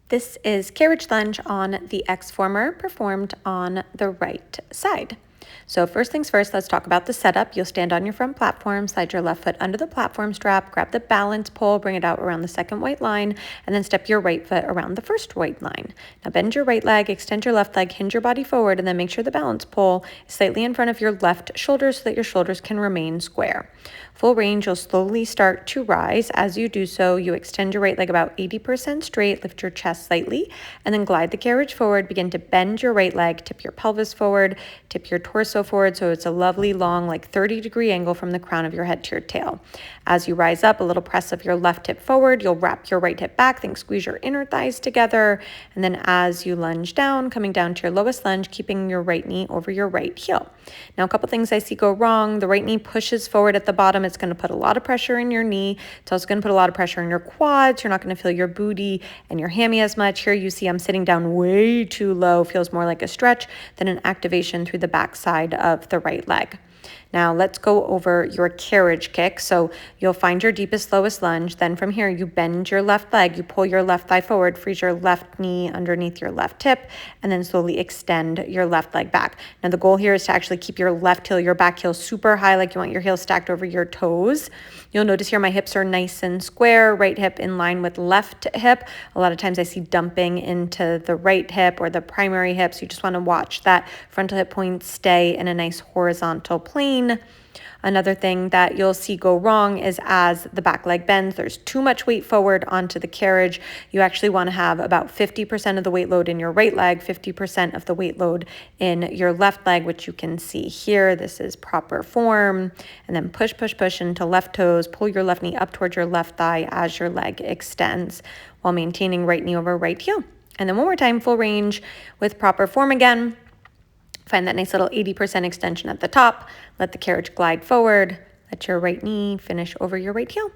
This is carriage lunge on the Xformer performed on the right side. So first things first, let's talk about the setup. You'll stand on your front platform, slide your left foot under the platform strap, grab the balance pole, bring it out around the second white line, and then step your right foot around the first white line. Now bend your right leg, extend your left leg, hinge your body forward, and then make sure the balance pole is slightly in front of your left shoulder so that your shoulders can remain square. Full range, you'll slowly start to rise. As you do so, you extend your right leg about 80% straight, lift your chest slightly, and then glide the carriage forward. Begin to bend your right leg, tip your pelvis forward, tip your torso forward so it's a lovely long, like 30-degree angle from the crown of your head to your tail. As you rise up, a little press of your left hip forward, you'll wrap your right hip back, then squeeze your inner thighs together, and then as you lunge down, coming down to your lowest lunge, keeping your right knee over your right heel. Now, a couple things I see go wrong. The right knee pushes forward at the bottom. It's going to put a lot of pressure in your knee. It's also going to put a lot of pressure in your quads. You're not going to feel your booty and your hammy as much. Here you see I'm sitting down way too low. Feels more like a stretch than an activation through the back side of the right leg. Now let's go over your carriage kick. So you'll find your deepest, lowest lunge. Then from here, you bend your left leg, you pull your left thigh forward, freeze your left knee underneath your left hip, and then slowly extend your left leg back. Now the goal here is to actually keep your left heel, your back heel super high, like you want your heel stacked over your toes. You'll notice here my hips are nice and square, right hip in line with left hip. A lot of times I see dumping into the right hip or the primary hip, so you just want to watch that frontal hip point stay in a nice horizontal plane. Another thing that you'll see go wrong is as the back leg bends, there's too much weight forward onto the carriage. You actually want to have about 50% of the weight load in your right leg, 50% of the weight load in your left leg, which you can see here. This is proper form. And then push, push, push into left toes. Pull your left knee up towards your left thigh as your leg extends while maintaining right knee over right heel. And then one more time, full range with proper form again. Find that nice little 80% extension at the top. Let the carriage glide forward. Let your right knee finish over your right heel.